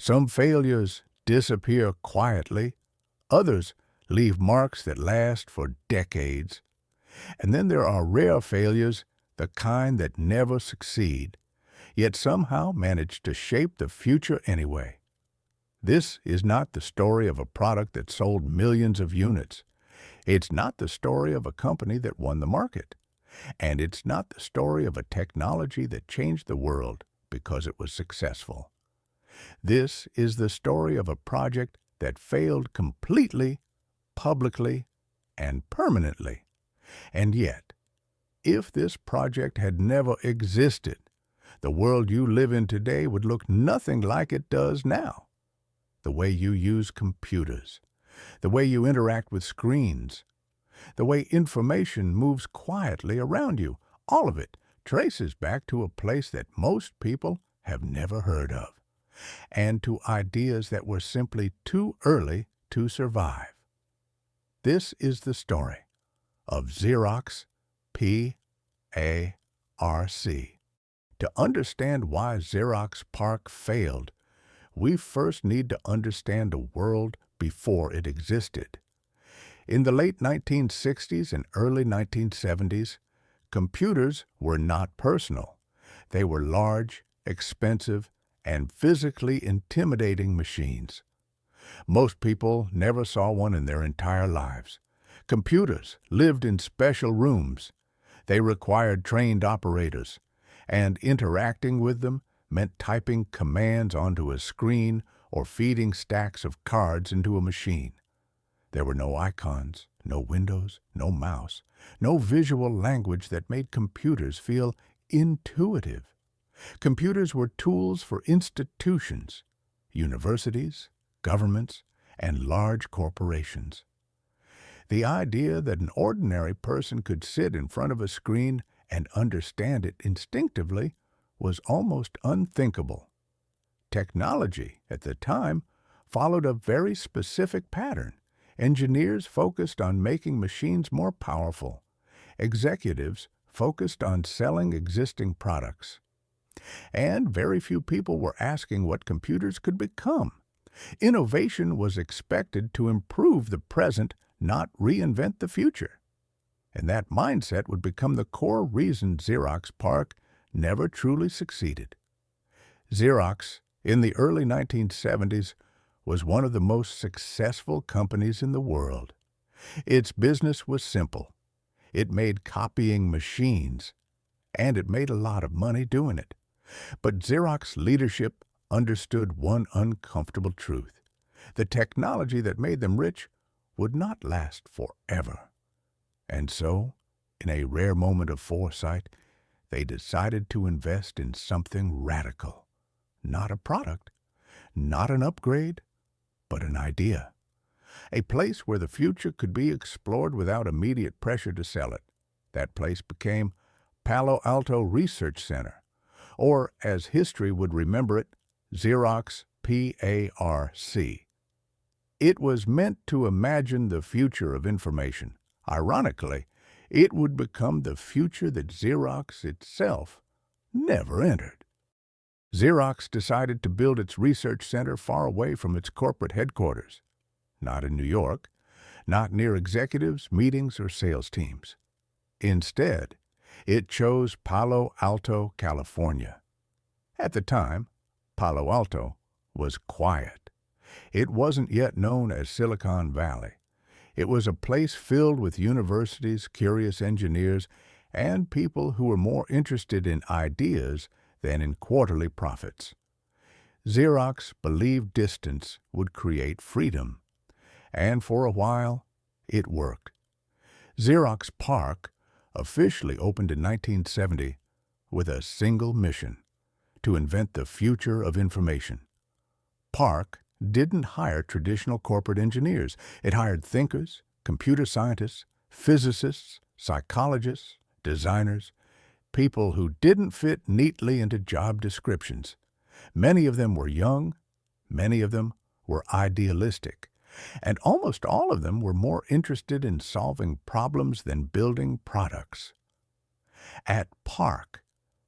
Some failures disappear quietly, others leave marks that last for decades. And then there are rare failures, the kind that never succeed, yet somehow manage to shape the future anyway. This is not the story of a product that sold millions of units. It's not the story of a company that won the market. And it's not the story of a technology that changed the world because it was successful. This is the story of a project that failed completely, publicly, and permanently. And yet, if this project had never existed, the world you live in today would look nothing like it does now. The way you use computers, the way you interact with screens, the way information moves quietly around you, all of it traces back to a place that most people have never heard of, and to ideas that were simply too early to survive. This is the story of Xerox PARC. To understand why Xerox PARC failed, we first need to understand the world before it existed. In the late 1960s and early 1970s, computers were not personal. They were large, expensive, and physically intimidating machines. Most people never saw one in their entire lives. Computers lived in special rooms. They required trained operators, and interacting with them meant typing commands onto a screen or feeding stacks of cards into a machine. There were no icons, no windows, no mouse, no visual language that made computers feel intuitive. Computers were tools for institutions, universities, governments, and large corporations. The idea that an ordinary person could sit in front of a screen and understand it instinctively was almost unthinkable. Technology, at the time, followed a very specific pattern. Engineers focused on making machines more powerful. Executives focused on selling existing products. And very few people were asking what computers could become. Innovation was expected to improve the present, not reinvent the future. And that mindset would become the core reason Xerox PARC never truly succeeded. Xerox, in the early 1970s, was one of the most successful companies in the world. Its business was simple. It made copying machines, and it made a lot of money doing it. But Xerox leadership understood one uncomfortable truth. The technology that made them rich would not last forever. And so, in a rare moment of foresight, they decided to invest in something radical. Not a product, not an upgrade, but an idea. A place where the future could be explored without immediate pressure to sell it. That place became Palo Alto Research Center, or as history would remember it, Xerox PARC. It was meant to imagine the future of information. Ironically, it would become the future that Xerox itself never entered. Xerox decided to build its research center far away from its corporate headquarters. Not in New York, not near executives, meetings, or sales teams. Instead, it chose Palo Alto, California. At the time, Palo Alto was quiet. It wasn't yet known as Silicon Valley. It was a place filled with universities, curious engineers, and people who were more interested in ideas than in quarterly profits. Xerox believed distance would create freedom, and for a while, it worked. Xerox PARC officially opened in 1970 with a single mission: to invent the future of information. PARC didn't hire traditional corporate engineers. It hired thinkers, computer scientists, physicists, psychologists, designers, people who didn't fit neatly into job descriptions. Many of them were young, many of them were idealistic, and almost all of them were more interested in solving problems than building products. At PARC,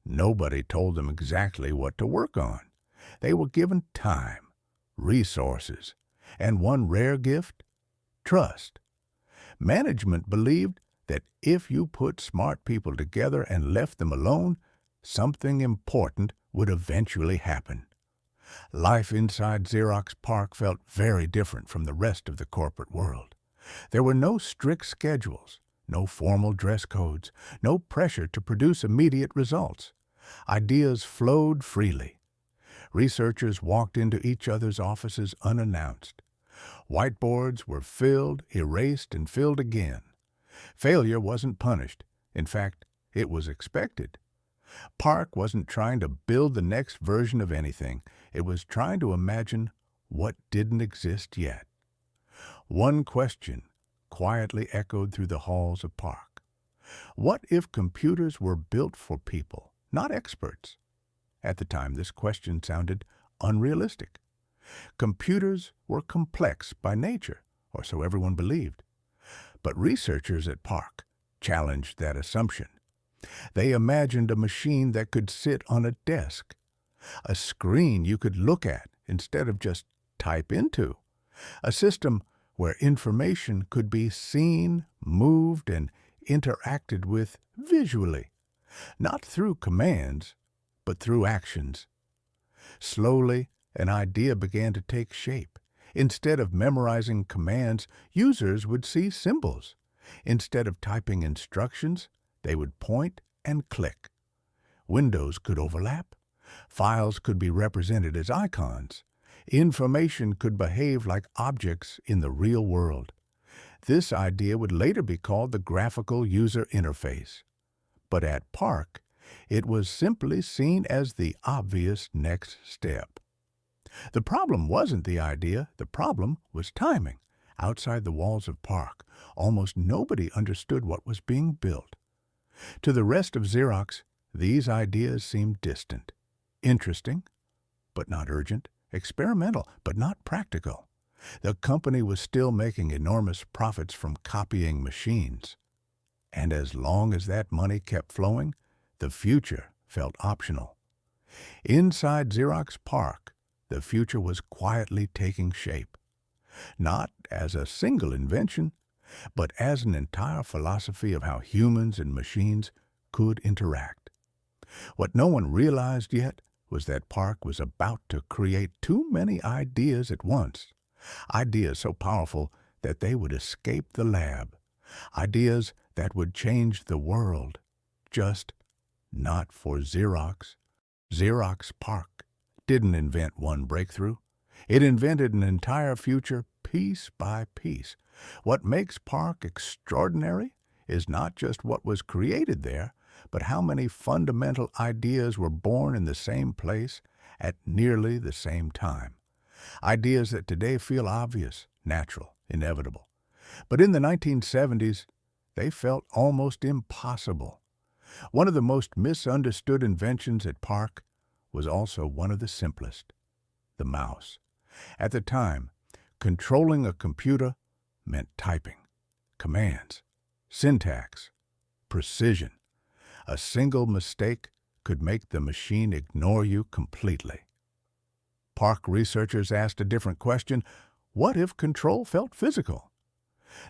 nobody told them exactly what to work on. They were given time, resources, and one rare gift, trust. Management believed that if you put smart people together and left them alone, something important would eventually happen. Life inside Xerox PARC felt very different from the rest of the corporate world. There were no strict schedules, no formal dress codes, no pressure to produce immediate results. Ideas flowed freely. Researchers walked into each other's offices unannounced. Whiteboards were filled, erased, and filled again. Failure wasn't punished. In fact, it was expected. PARC wasn't trying to build the next version of anything. It was trying to imagine what didn't exist yet. One question quietly echoed through the halls of PARC. What if computers were built for people, not experts? At the time, this question sounded unrealistic. Computers were complex by nature, or so everyone believed. But researchers at PARC challenged that assumption. They imagined a machine that could sit on a desk, a screen you could look at instead of just type into, a system where information could be seen, moved, and interacted with visually, not through commands, but through actions. Slowly, an idea began to take shape. Instead of memorizing commands, users would see symbols. Instead of typing instructions, they would point and click. Windows could overlap. Files could be represented as icons. Information could behave like objects in the real world. This idea would later be called the graphical user interface. But at PARC, it was simply seen as the obvious next step. The problem wasn't the idea, the problem was timing. Outside the walls of PARC, almost nobody understood what was being built. To the rest of Xerox, these ideas seemed distant, interesting, but not urgent, experimental, but not practical. The company was still making enormous profits from copying machines. And as long as that money kept flowing, the future felt optional. Inside Xerox PARC, the future was quietly taking shape. Not as a single invention, but as an entire philosophy of how humans and machines could interact. What no one realized yet was that PARC was about to create too many ideas at once. Ideas so powerful that they would escape the lab. Ideas that would change the world. Just not for Xerox. Xerox PARC didn't invent one breakthrough. It invented an entire future piece by piece. What makes PARC extraordinary is not just what was created there, but how many fundamental ideas were born in the same place at nearly the same time. Ideas that today feel obvious, natural, inevitable. But in the 1970s, they felt almost impossible. One of the most misunderstood inventions at PARC was also one of the simplest, the mouse. At the time, controlling a computer meant typing, commands, syntax, precision. A single mistake could make the machine ignore you completely. PARC researchers asked a different question: what if control felt physical?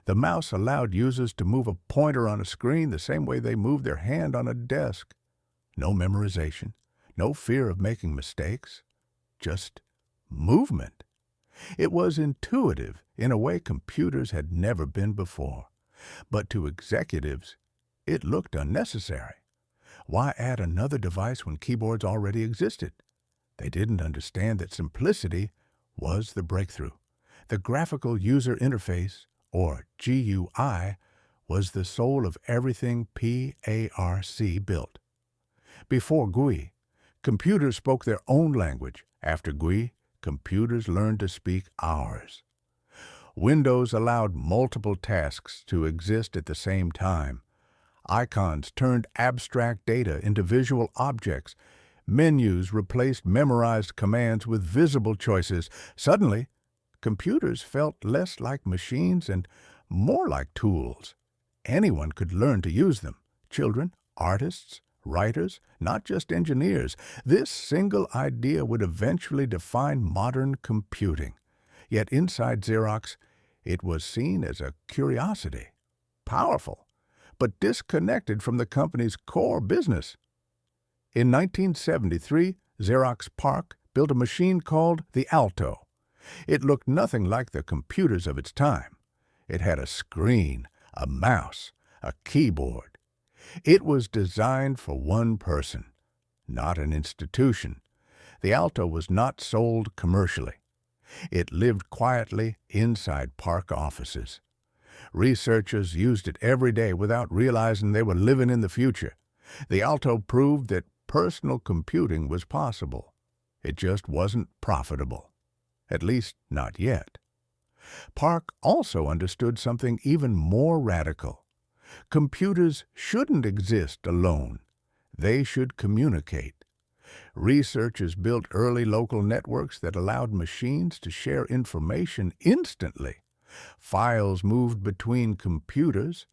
The mouse allowed users to move a pointer on a screen the same way they move their hand on a desk. No memorization, no fear of making mistakes, just movement. It was intuitive in a way computers had never been before. But to executives, it looked unnecessary. Why add another device when keyboards already existed? They didn't understand that simplicity was the breakthrough. The graphical user interface, or GUI, was the soul of everything PARC built. Before GUI, computers spoke their own language. After GUI, computers learned to speak ours. Windows allowed multiple tasks to exist at the same time. Icons turned abstract data into visual objects. Menus replaced memorized commands with visible choices. Suddenly, computers felt less like machines and more like tools. Anyone could learn to use them. Children, artists, writers, not just engineers. This single idea would eventually define modern computing. Yet inside Xerox, it was seen as a curiosity, powerful, but disconnected from the company's core business. In 1973, Xerox PARC built a machine called the Alto. It looked nothing like the computers of its time. It had a screen, a mouse, a keyboard. It was designed for one person, not an institution. The Alto was not sold commercially. It lived quietly inside PARC offices. Researchers used it every day without realizing they were living in the future. The Alto proved that personal computing was possible. It just wasn't profitable. At least, not yet. PARC also understood something even more radical. Computers shouldn't exist alone. They should communicate. Researchers built early local networks that allowed machines to share information instantly. Files moved between computers.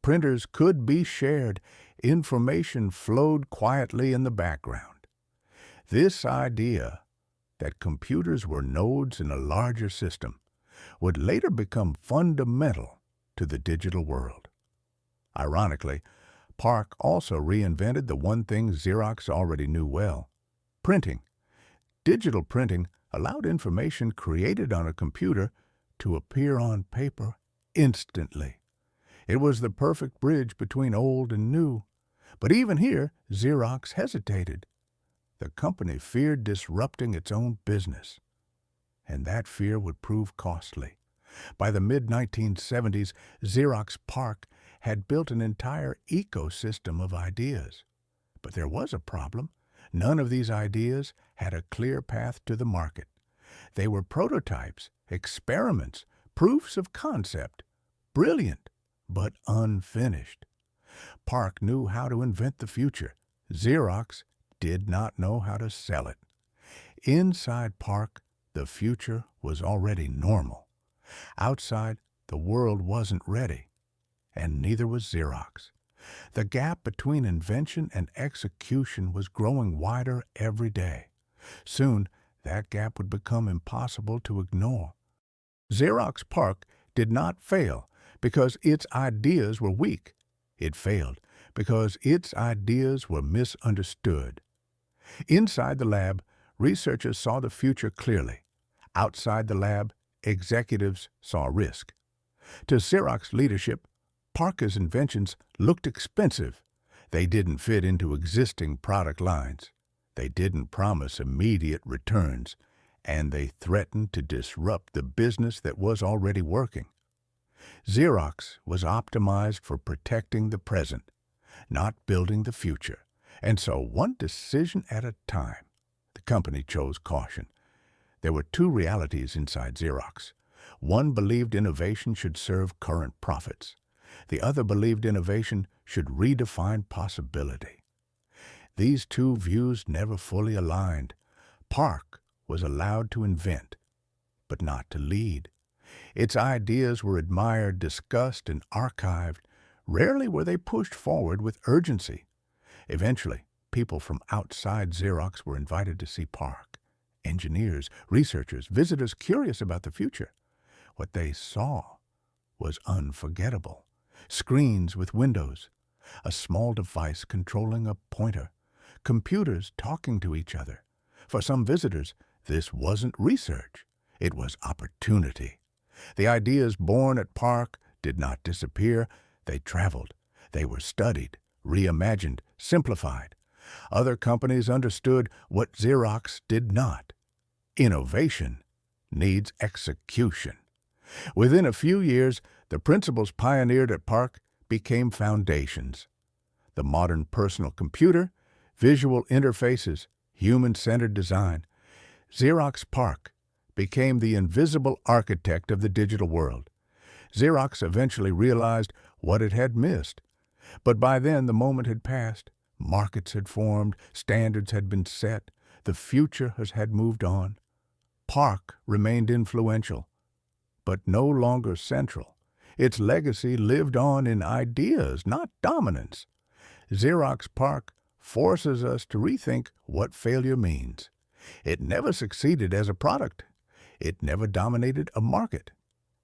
Printers could be shared. Information flowed quietly in the background. This idea that computers were nodes in a larger system would later become fundamental to the digital world. Ironically, PARC also reinvented the one thing Xerox already knew well: printing. Digital printing allowed information created on a computer to appear on paper instantly. It was the perfect bridge between old and new. But even here, Xerox hesitated. The company feared disrupting its own business, and that fear would prove costly. By the mid-1970s, Xerox PARC had built an entire ecosystem of ideas. But there was a problem. None of these ideas had a clear path to the market. They were prototypes, experiments, proofs of concept. Brilliant, but unfinished. PARC knew how to invent the future. Xerox did not know how to sell it. Inside PARC, the future was already normal. Outside, the world wasn't ready, and neither was Xerox. The gap between invention and execution was growing wider every day. Soon, that gap would become impossible to ignore. Xerox PARC did not fail because its ideas were weak. It failed because its ideas were misunderstood. Inside the lab, researchers saw the future clearly. Outside the lab, executives saw risk. To Xerox leadership, PARC's inventions looked expensive. They didn't fit into existing product lines. They didn't promise immediate returns, and they threatened to disrupt the business that was already working. Xerox was optimized for protecting the present, not building the future. And so, one decision at a time, the company chose caution. There were two realities inside Xerox. One believed innovation should serve current profits. The other believed innovation should redefine possibility. These two views never fully aligned. PARC was allowed to invent, but not to lead. Its ideas were admired, discussed, and archived. Rarely were they pushed forward with urgency. Eventually, people from outside Xerox were invited to see PARC. Engineers, researchers, visitors curious about the future. What they saw was unforgettable. Screens with windows, a small device controlling a pointer, computers talking to each other. For some visitors, this wasn't research. It was opportunity. The ideas born at PARC did not disappear. They traveled. They were studied, reimagined, simplified. Other companies understood what Xerox did not. Innovation needs execution. Within a few years, the principles pioneered at PARC became foundations. The modern personal computer, visual interfaces, human-centered design. Xerox PARC became the invisible architect of the digital world. Xerox eventually realized what it had missed. But by then, the moment had passed. Markets had formed, standards had been set, the future had moved on. PARC remained influential, but no longer central. Its legacy lived on in ideas, not dominance. Xerox PARC forces us to rethink what failure means. It never succeeded as a product. It never dominated a market.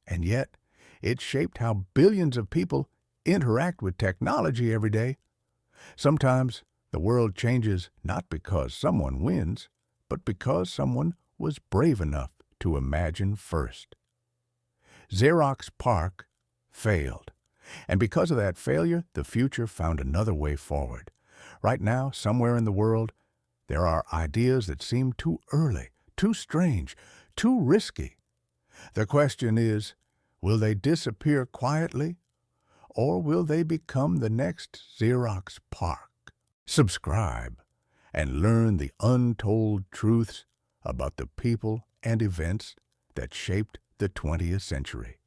And yet, it shaped how billions of people interact with technology every day. Sometimes the world changes not because someone wins, but because someone was brave enough to imagine first. Xerox PARC failed. And because of that failure, the future found another way forward. Right now, somewhere in the world, there are ideas that seem too early, too strange, too risky. The question is, will they disappear quietly, or will they become the next Xerox PARC? Subscribe and learn the untold truths about the people and events that shaped the 20th century.